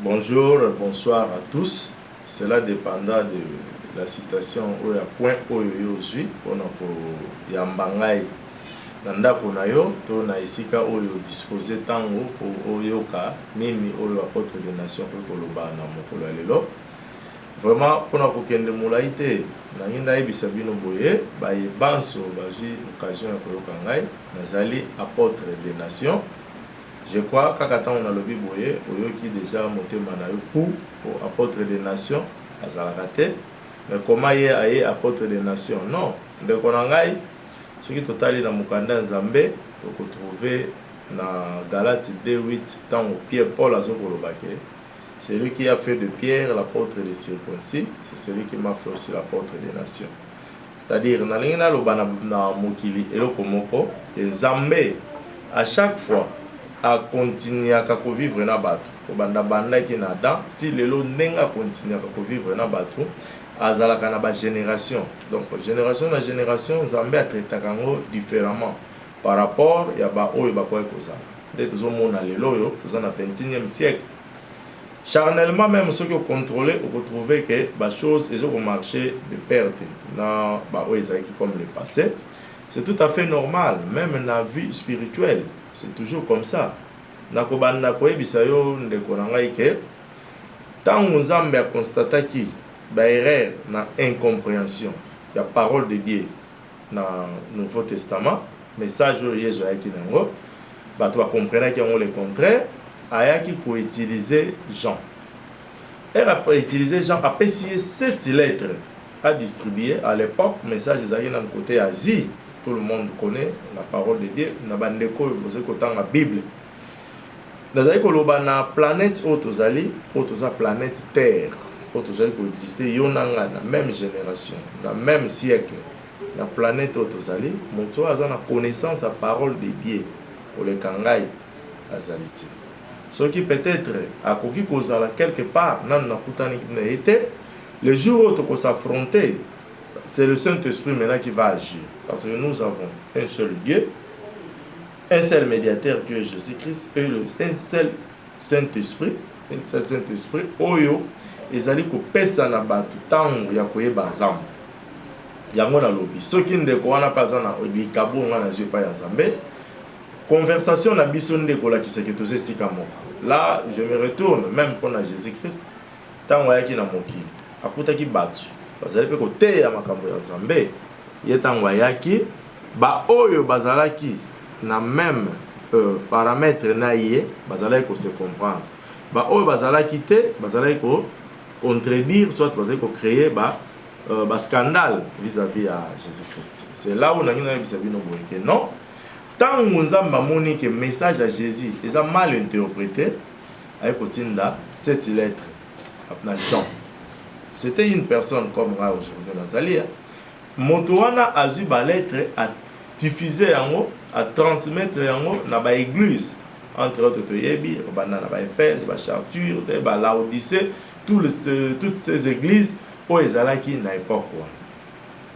Bonjour, bonsoir à tous. Cela dépendra de la citation ou ya point oyo yozwi pona ko yambangai na ndako na yo to na esika oyo disposer tango po oyoka nini oyo apôtre des nations ko koloba na mokolo ya lelo. Vraiment pona ko kende molai te na nginda yebisa bino boye ba yebanso bazwi occasion ya koyoka ngai nazali apôtre des nations. Je crois qu'à on a le biboye, qui déjà monté manayo pour apôtre des nations, à Zalakate. Mais comment il est apôtre des nations? Non. Donc on a ce qui total dans Mukanda Zambé, donc on trouver dans Galates 2:8 tant au Pierre Paul à Zokolobake. C'est lui qui a fait de Pierre l'apôtre des circoncis, c'est celui qui m'a fait aussi l'apôtre des nations. C'est-à-dire, dans l'ingéna lobana na mokili elokomoko, et Zambé à chaque fois a continuer à vivre na bato obanda banda ki na dan ti lelo nenga continuer à vivre na bato azalaka na ba génération. Donc génération na génération Nzambe a traité kango différemment par rapport ya ba oyo ba kwa koza de tozo mona lelo yo toza na 21e siècle. Charnellement même ceux qui contrôler ou retrouver que ba chose ils ont marché de perte na ba oyo ezaki comme le passé. C'est tout à fait normal même dans la vie spirituelle. C'est toujours comme ça. Nakobanda koyebisa yo ndeko na ngai ke tango Nzambe a constaté ki ba erreur na incompréhension ya parole de Dieu na Nouveau Testament, message oyo Yesu ayaki nango bato ba comprendre ki le contraire, ayaki ko utiliser Jean. Elle a utilisé Jean a précisé 7 lettres à distribuer à l'époque, message ezaki na côté Asie. Tout le monde connaît la parole de Dieu. Na bandeko vous écoutez la Bible. Nazali koloba na planète Otozali, Otoza planète Terre. Otozali pour exister yonanga na même génération, na même siècle. La planète Otozali, moto aza na connaissance la parole de Dieu pour le kangai azaliti. Ce qui peut-être a koki kozala quelque part nan na kutani na été le jour où on s'affronter. C'est le Saint-Esprit maintenant qui va agir. Parce que nous avons un seul Dieu, un seul médiateur qui est Jésus-Christ, et un seul Saint-Esprit, Oyo, ezali ko pesa na batu tango ya koyeba Nzambe. Yango na lobi. Soki ndeko wana paza na likabo nga na pa ya Nzambe, conversation na biso ndeko la kiseke toze sika moko. Là, je me retourne même pour na Jésus-Christ, tango yaki na mokili. Akutaki batu. Bazali pe kote ya makambo ya Nzambe yetango ayaki ba oyo bazalaki na même paramètre na ye bazalaki ko se comprendre ba oyo bazalaki te bazalaki ko contredire soit bazalaki ko créer ba scandale vis-à-vis à Jésus-Christ. C'est là où nangina bisabino boyeke non tant Nzambe amoni que message à Jésus est mal interprété avec kotinda cette lettre na Jean. C'était une personne comme moi aujourd'hui dans Zalia. Motoana a eu ba lettre à diffuser yango, à transmettre yango na ba église entre autres toyebi, bana na ba Éphèse, ba Charture, ba Laodicée, toutes ces églises où ezalaki na époque.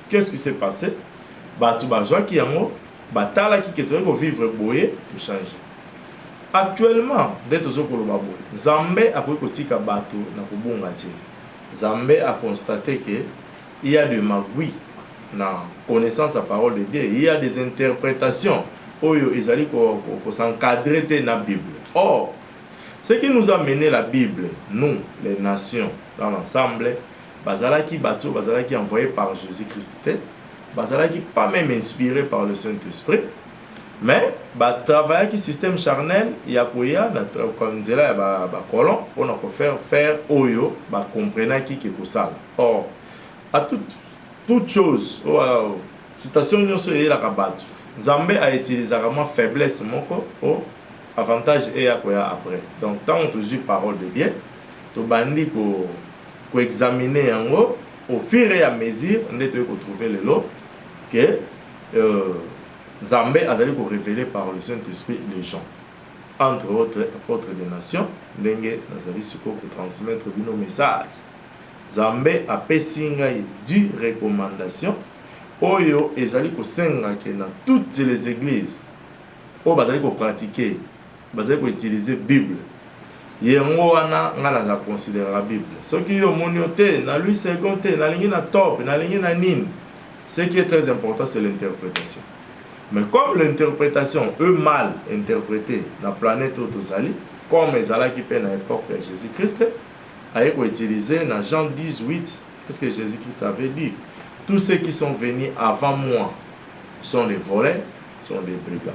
Qu'est-ce qui s'est passé? Ba tu ba joa ki yango, ba tala ki ketwe ko vivre boye, tout changer. Actuellement, dès tozo ko loba boye, Nzambe akoki kotika bato na kobonga te. Zambé a constaté qu'il y a des magouilles dans connaissance de la parole de Dieu. Il y a des interprétations où ils allaient s'encadrer dans la Bible. Or, ce qui nous a mené la Bible, nous, les nations, dans l'ensemble, Bazalaki Bato, Bazalaki envoyé par Jésus-Christ, Bazalaki pas même inspiré par le Saint-Esprit, mais travailler qui système charnel il y a quoi comme dit là colon on a faire oyo comprendre qui est ça. Or à toute chose citation nous sur la kabatu Nzambe a utilisé vraiment faiblesse moko au avantage et à quoi après. Donc tant on toujours parole de Dieu to bandi ko examiner yango au fur et à mesure on est ko trouver le lot que Nzambe a été révélé par le Saint-Esprit les gens. Entre autres, apôtres des nations, Ndenge Nazali Siko pour transmettre nos messages. Nzambe a pessinga du recommandation. Oyo ezali ko senga ke na toutes les églises. O bazali ko pratiquer, bazali ko utiliser Bible. Yengo wana ngana za considérer la Bible. Ce qui est monioté, na lui seconté, na lingi na top, na lingi na nin. Ce qui est très important, c'est l'interprétation. Mais comme l'interprétation, eux mal interprétée, la planète Otozali, comme Ezala qui peine à l'époque de Jésus-Christ, a été utilisé dans Jean 18, qu'est-ce que Jésus-Christ avait dit? Tous ceux qui sont venus avant moi sont des voleurs, sont des brigands.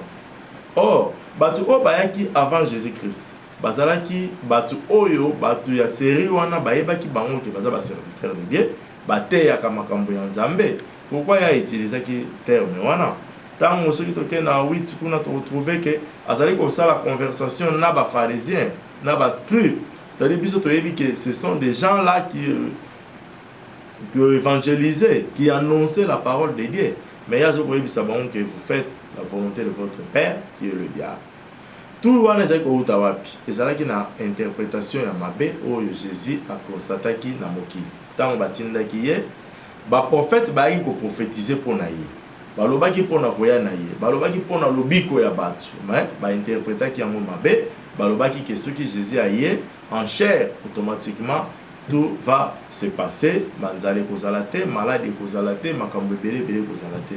Or, batu o bayaki avant Jésus-Christ, bazalaki batu oyo, batu ya série wana bayebaki bango ki baza ba serviteur de Dieu, bate ya kamakambo ya Nzambe. Pourquoi ya utilisé ki terme wana? Tant que ceux qui na 8 pour nous retrouver que azali comme ça la conversation na ba pharisiens, na ba scribes. C'est-à-dire que ce sont des gens là qui évangélisaient, qui annonçaient la parole de Dieu. Mais il y a que vous faites la volonté de votre Père qui est le diable. Tout le monde est au Tawapi. Et c'est là qu'il y a une interprétation à Mabé où Jésus a constaté qu'il y a un moki. Tant que il y a un prophète qui a prophétisé pour nous. Balobaki pona koya na ye balobaki pona lobiko ya batu mais ba interpréter ki yango mabe balobaki que ce que Jésus a yé en chair automatiquement tout va se passer banzale kozalate malade kozalate makambo belé kozalate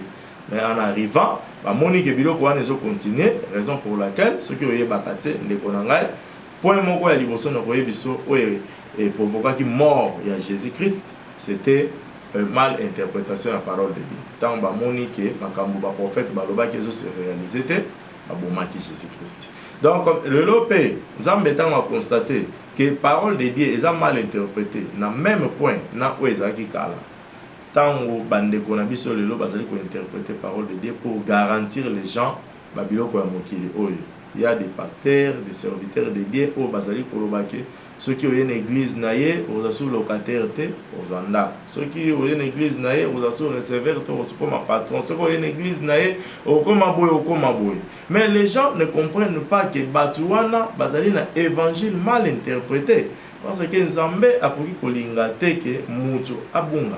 mais en arrivant ba moni ke biloko wana ezo continuer raison pour laquelle ce que oyé bakate ndeko na ngai point moko ya liboso na koye biso oyo et provoquaki mort ya Jésus-Christ c'était mal interprétation de la parole de Dieu. Tant que Monique, Makambo, prophète, Baloba, qui se réalisé, Babomaki Jésus-Christ. Donc, le lopé, nous avons constaté que la parole de Dieu est mal interprétée. Dans le même point, dans Ouezaki Kala. Tant que Bande Konabiso, le lopé, interpréter la parole de Dieu pour garantir les gens, Babilo Koyamokili. Il y a des pasteurs, des serviteurs de Dieu, au Basali Kolobake. Ceux qui ont une église naïe, aux assos locataires, aux anda. Ceux qui ont une église naïe, aux assos receveurs, aux comme patron. Ceux qui ont une église naïe, au comme aboy. Mais les gens ne comprennent pas que Batouana, Bazali, un évangile mal interprété. Parce que Nzambe a pour kolingate que Moutou abunga.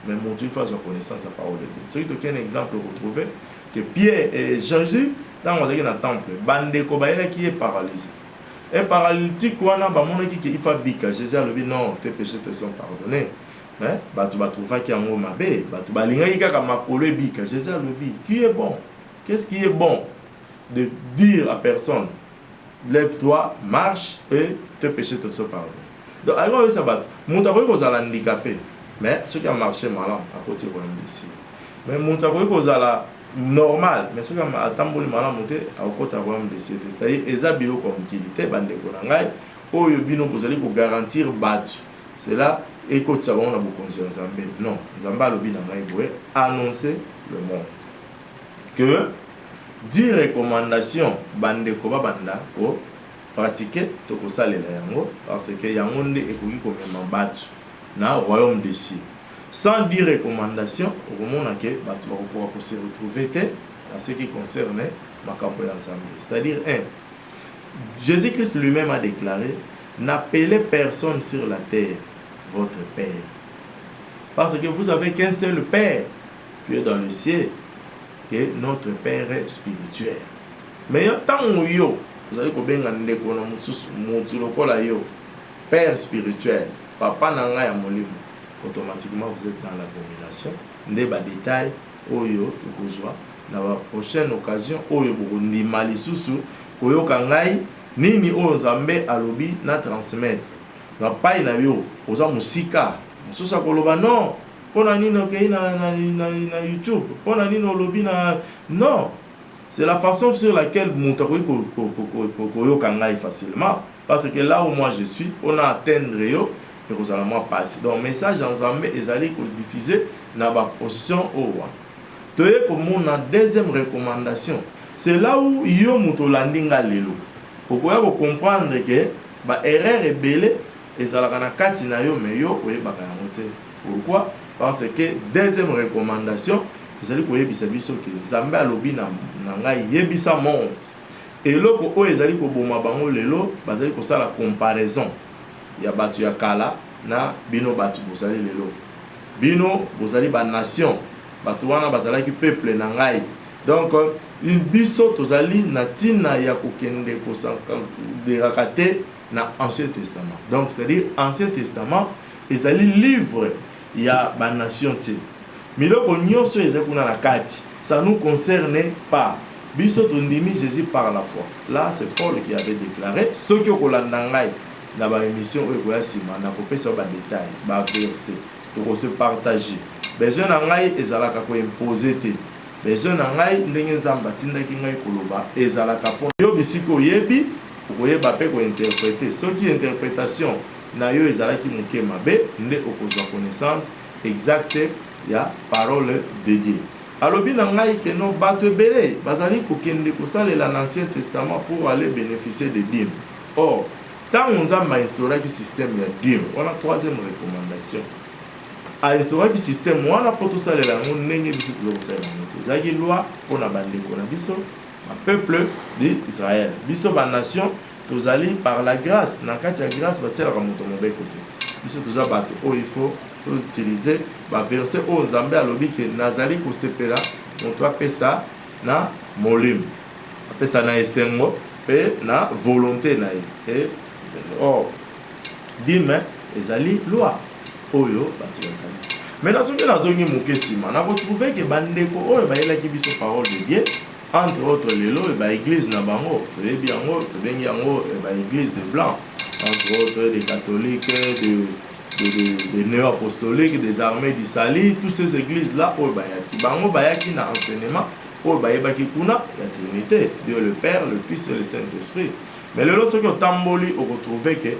Mais Moutou, il faut sa connaissance à parole de Dieu. Ceux qui ont un exemple retrouvé, que Pierre et Jésus, dans le temple, Bande Kobaïla qui est paralysé. Un paralytique, il faut bika. Jésus a dit non, tes péchés te sont pardonnés. Mais tu vas trouver qu'il y a un homme mabé. Tu vas dire bika. Jésus a dit qui est bon? Qu'est-ce qui est bon? De dire à personne lève-toi, marche et tes péchés te sont pardonnés. Donc, alors, ça va. Mon taboué vous allez handicapé. Mais ceux qui ont marché mal, à côté de ici. Mais mon taboué vous allez normal, mais ce qui a attendu le malin monté à côté de la décès. C'est-à-dire, ils ont bilo comme utilité, bande konangai, ou yobino vous allez pour garantir battu. C'est là, et quand ça va, on a beaucoup de Zambé. Non, Zamba lobi nangai boué, annoncer le monde. Que 10 recommandations, bande koba banda, pour pratiquer, tout ça les yango, parce que yango nde ekoki komema battu, na royaume des cieux. Sans dire recommandations, au moment où tu vas se retrouver dans ce qui concerne ma campagne ensemble. C'est-à-dire, Jésus-Christ lui-même a déclaré, n'appelez personne sur la terre votre Père. Parce que vous avez qu'un seul Père qui est dans le ciel, et notre Père est spirituel. Mais tant que vous allez Père spirituel, Papa Nanga ya Molimo. Automatiquement vous êtes dans l'abomination. Ndeba détail oyo tukozwa na la prochaine occasion oyo bondi malisusu koyo kangai nini oyo Nzambe alobi na transmettre na pai na yo oza musika mususa koloba non pona nini okei na YouTube pona nini olobi na non. C'est la façon sur laquelle montakoyi koyo kangai facilement parce que là où moi je suis on a atteindre yo. Donc, le message en Zambé est allé diffuser dans la position au roi. Pour la deuxième recommandation, c'est là où il y a un landinga lelo. Pour comprendre que l'erreur est belle et ça la katina yo mais yo pourquoi? Parce que deuxième recommandation, c'est allé pour yebisa biso que Zambé a lobi na ngai yebisa monde. Et loko o ezali ko boma bango lelo, bazali ko ça la comparaison. Ya batu ya kala na bino batu bozali lelo bino bozali ba nation batu wana bazala ki peuple na ngai donc biso tozali na tina ya kokende ko de rakate na Ancien Testament. Donc c'est-à-dire Ancien Testament ezali livre ya ba nation ti. Miloko nyonso ezakuna na kati. Ça nous concerne pas. Biso tondimi Jésus par la foi. Là c'est Paul qui avait déclaré ce que kolanda ngai na ba émission oyo koya sima na kopesa ba détail, ba verset, to se partager. Besoin na ngai ezalaka ko imposer te. Besoin na ngai ndenge nzamba tindaki ngai koloba ezalaka po yo bisiko yebi koyeba pe ko interpréter. Ce qui interprétation na yo ezalaki moke mabe nde okozwa connaissance exacte ya parole de Dieu. Alobi na ngai ke no bato ebele bazali kokende kosalela l'Ancien Testament pour aller bénéficier de dîmes. Or, tant on a instauré le système de dîmes, on a troisième recommandation. A instauré le système, on a pour tout ça les langues, on n'est pas sûr de ça. C'est une loi pour la bande de biso, un peuple d'Israël, biso ba nation, tous allés par la grâce, dans la grâce, va tirer à mon côté. Biso tous a battu. Oh, il faut utiliser ba verset au Zambé à l'obi que Nazali ko sepela, on doit faire ça na molim, appeler ça na esengo, et na volonté na et or dime ezali loi oyo bati bazali. Maintenant ce que nazongi mokesima na retrouver que bandeko oyo bayelaki biso parole de Dieu entre autres lelo et ba église na bango toyebi yango tobengi yango ba église de blanc entre autres des catholiques des néo-apostoliques des armées du Sali, toutes ces églises là oyo bayaki bango bayaki na enseignement oyo bayebaki kuna ya Trinité, Dieu le Père, le Fils et le Saint-Esprit. Mais le lot, ce que tamboli, on retrouve que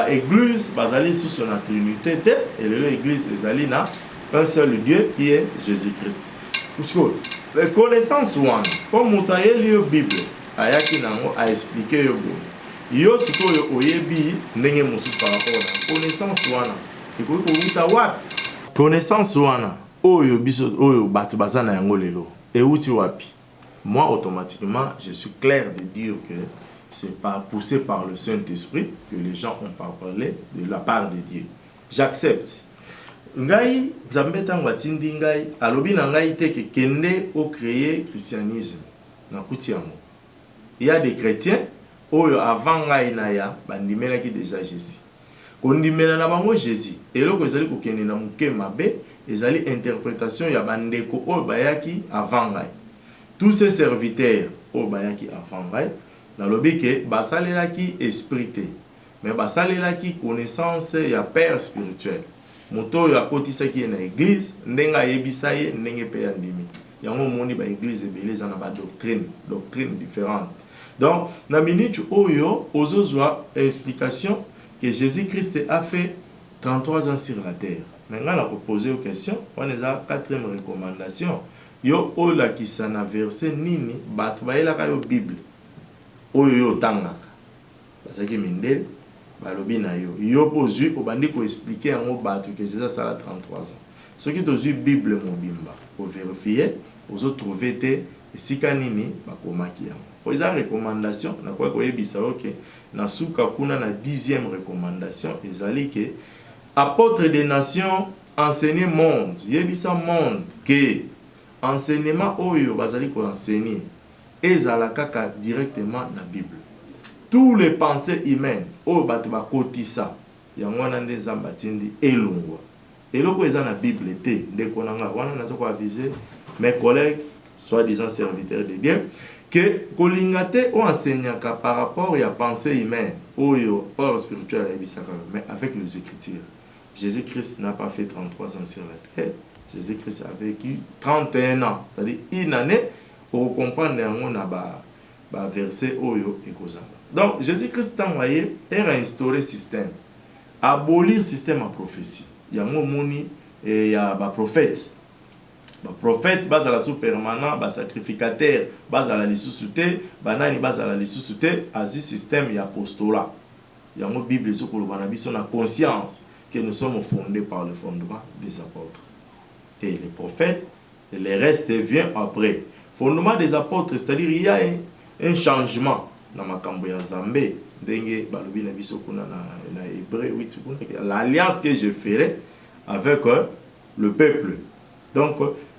l'église basali sous son Trinité et l'église ezali na un seul Dieu qui est Jésus-Christ. Parce que la connaissance ouane, comme moutaye liyo Bible, ayaki nango a expliqué yo bon. Yo siko yo oyebi ndenge mosusu par rapport à connaissance ouana. Ikoki kokuta wapi? Connaissance ouana oyo biso oyo bato bazana yango lelo. Et où tu wapi? Moi automatiquement je suis clair de dire que c'est pas poussé par le Saint-Esprit que les gens ont parlé de la part de Dieu. J'accepte. Ngai zambeta ngwatindi ngai alobi na ngai te ke kende au créer christianisme na kutiamo. Il y a des chrétiens oyo avant ngai na ya bandimela ki déjà Jésus. Kondimela na bango Jésus. Eloko ezali ko kende na muke mabe ezali interprétation ya bandeko oyo bayaki avant ngai. Tous ces serviteurs oyo bayaki avant ngai nalobi ke basalelaki esprit te mais basalelaki connaissance ya père spirituel. Moto oyo akotisaki na église ndenge ayebisa ye ndenge pe ya ndimi yango moni ba église ebele eza na ba doctrine différente. Donc na minute oyo ozozwa explication que Jésus-Christ a fait 33 ans sur la terre. Maintenant on a posé une question, on est à quatrième recommandation. Yo ola kisana verset nini bato bayelaka yo Bible oyo yo tangaka basaki mindele balobi na yo yo pozui obandi ko expliquer yango bato que Jésus sala 33 ans. Ce qui tozui Bible mobimba pour vérifier ozo trouver te esika nini bakomaki yango. Po eza recommandation na kwa koyebisa oke na suka kuna na 10e recommandation ezali ke apôtre des nations enseigner monde yebisa monde que enseignement oyo bazali ko enseigner ezalaka kaka directement na Bible. Tous les pensées humaines oyo bato bakotisa yango wana nde Nzambe atindi elongwa. Eloko eza na Bible te ndeko na nga wana nazoko aviser mes collègues soi-disant serviteurs de Dieu que kolinga te o enseignaka par rapport à pensée humaine oyo or spirituel ebisaka mais avec les écritures. Jésus-Christ n'a pas fait 33 ans sur la terre. Jésus-Christ a vécu 31 ans, c'est-à-dire une année pour comprendre un verset oyo ekozala. Donc Jésus-Christ a envoyé et instauré le système, abolir le système à prophétie. Il y a un moni et il y a un prophète. Le prophète base à la sous permanent, le sacrificateur base à la lissusute, banani base à la lissusute, à ce système il y a apostolat. Il y a une Bible sur la conscience que nous sommes fondés par le fondement des apôtres. Et les prophètes, et le reste vient après. Fondement des apôtres, c'est-à-dire il y a un changement dans ma camboya Zambé, balobi na biso kuna na hébreu 8 l'alliance que je ferai avec le peuple. Donc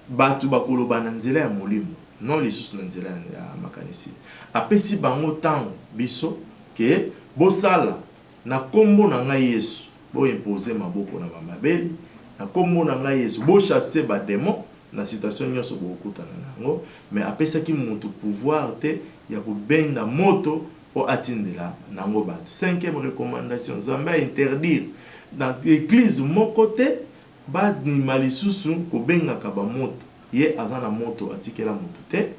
batu bakolo bananzela ya molimo, non les sous nanzela ya makanisi. Apesi bango tango biso que bosala na kombo na ngai Yesu bo imposer maboko na bamabeli na kombo na ngai Yesu bo chasser ba démon na situation nyonso bo kutana nango mais apesaki mutu pouvoir te ya kubenda moto o atindela nango bato. Cinquième recommandation, Nzambe interdire dans l'église mon côté ba ni malisusu ko benga ka ba moto ye azana moto atikela moto te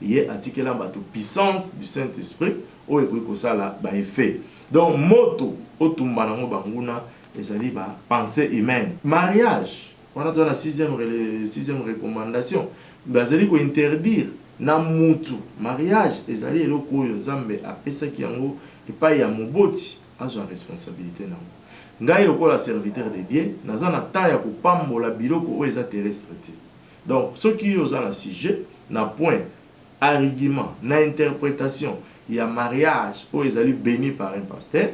ye atikela bato puissance du Saint-Esprit o ekoki kosala ba effet. Donc moto otumba nango banguna ezali ba pensée humaine. Mariage on a la sixième recommandation bazali ko interdire na mutu mariage ezali eloko oyo Nzambe apesaki yango epai ya moboti azwa responsabilité nango. Ngai lokola serviteur de Dieu naza na temps ya kopambola biloko oyo eza terrestre te. Donc soki oza na sujet na point argument na interprétation ya mariage oyo ezali béni par un pasteur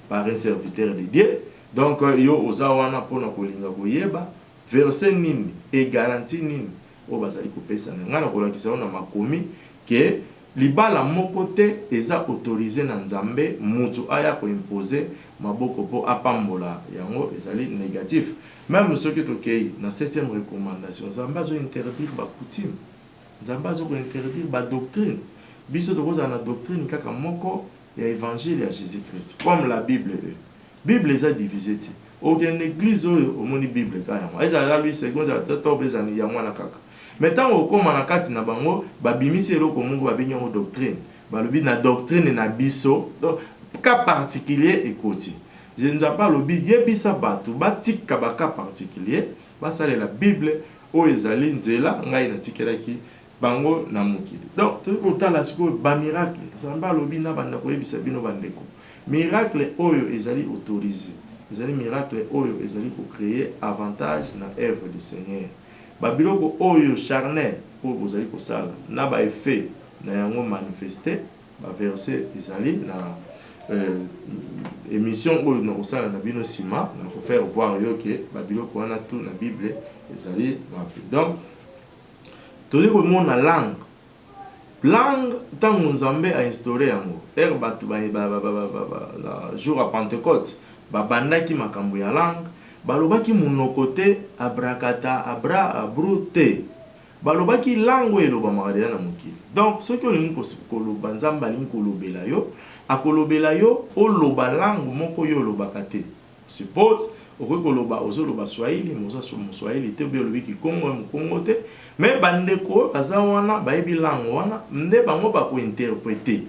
par un serviteur de Dieu, donc yo oza wana pona kolinga koyeba verset nini et garantie nini o bazali kopesa nga na kolakisa na makomi ke libala moko te eza autorisé na Nzambe mutu aya ko imposer maboko po apambola yango ezali négatif. Même ceux qui tokei na 7e recommandation Nzambe azo interdire ba coutume, Nzambe azo interdire ba doctrine. Biso tokoza na doctrine kaka moko ya évangile ya Jésus-Christ comme la Bible. Bible eza divisé ti. Aucune église oyo omoni Bible kaya mo. Eza la lui seconde za to bezani ya mwana kaka. Maintenant okoma na kati na bango babimisi eloko mungu babengi ngo doctrine. Balobi na doctrine na biso. Donc cas particulier ekoti. Je ne dois pas lobi yebisa batu batika ba cas particulier basale la Bible oyo ezali nzela ngai na tikelaki bango na mokili. Donc to kotala siko ba miracle. Nzamba lobi na banda ko yebisa bino bandeko. Miracle oyo ezali autorisé. Ezali miracle oyo ezali ko créer avantage na œuvre du Seigneur. Babiloko oyo charnel oyo bozali kosala na ba effet na yango manifester ba verset ezali na émission oyo na kosala na bino sima na ko faire voir yo ke babiloko wana tout na Bible ezali mapi. Donc tozi ko mona langue tango Nzambe a instauré yango batu ba jour à Pentecôte babandaki makambo ya langue balobaki monoko te abrakata abru te balobaki langue eloba makadela na mokili. Donc soki olingi koloba Nzambe alingi kolobela yo akolobela yo oloba langue moko yo olobaka te. Suppose okoki koloba ozoloba Swahili moza Swahili te obi olobi Kikongo Mukongo te mais bandeko baza wana bayebi langue wana nde bango bako interpréter.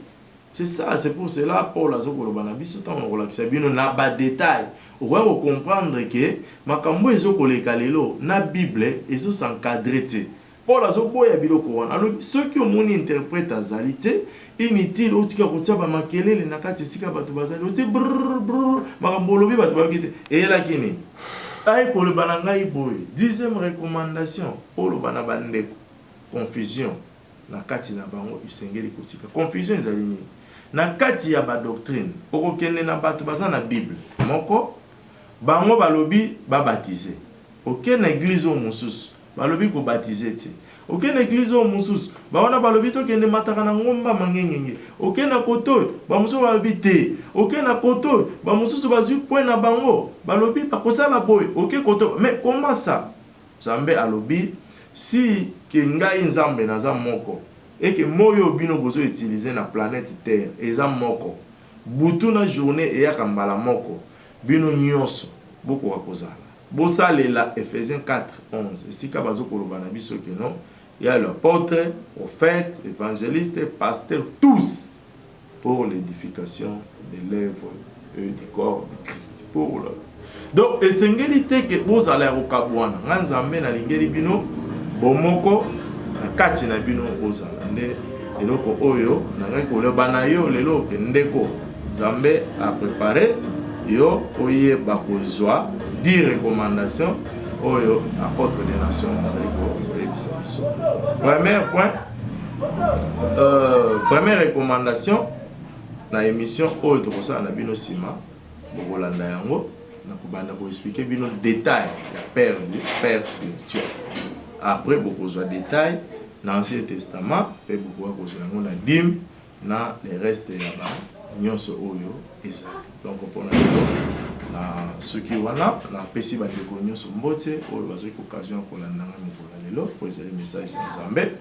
C'est ça, c'est pour cela Paul a zokoloba na biso tango kolakisa bino na ba détail. On va comprendre que makambo ezokoleka lelo na Bible ezo s'encadrer te. Paul a zoboya biloko wana. Alors ceux qui ont interprète azalité inutile otika kotia ba makelele na kati sika bato bazali oti brr makambo lobi bato bakite et la kini. Ay ko le bananga iboy. 10e recommandation Paul bana bandeko confusion na kati na bango isengeli kotika. Confusion ezali nini? Na kati ya ba doctrine okokende na bato baza na Bible moko bango balobi ba baptiser. Aucune église au mosusu balobi ko baptiser te. Aucune église au mosusu baona balobi to kende mataka na ngomba mangengenge. Aucune na koto ba mosusu balobi te. Aucune na koto ba mosusu bazui point na bango balobi pa kosala boy. Aucune koto mais comment ça? Nzambe alobi si ke ngai Nzambe naza moko et que moyo bino bozo utiliser na planète Terre eza moko butu na journée et yakambala moko bino nyonso boko wakozala bosalela Ephésiens 4:11 esika bazokoloba na biso ke non il y a l'apôtre, prophète, évangéliste, pasteur tous pour l'édification de l'œuvre du corps de Christ pour le. Donc esengeli te ke bozala kokabwana nga Nzambe na lingeli bino bomoko na kati na bino ozala nde eloko oyo na ngai koloba na yo lelo ke ndeko Nzambe a préparé yo oyeba kozwa 10 recommandations oyo apôtre des nations azali koyebisa biso. Première recommandation na émission oyo tokosala na bino sima bokolanda yango na kobanda ko expliquer bino détail ya père spirituel. Après bokozwa détail dans l'Ancien Testament pe bokozwa yango na dîme na les restes ya ba nyonso oyo ezali. Donc mpona lelo na soki wana na pesi bandeko nyonso mbote oyo bazwaki occasion kolanda ngai mokolo ya lelo po ezali message ya Nzambe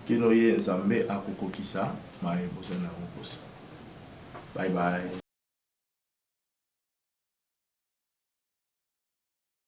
kino ye Nzambe akokokisa mayebosa na yango posa. Bye bye.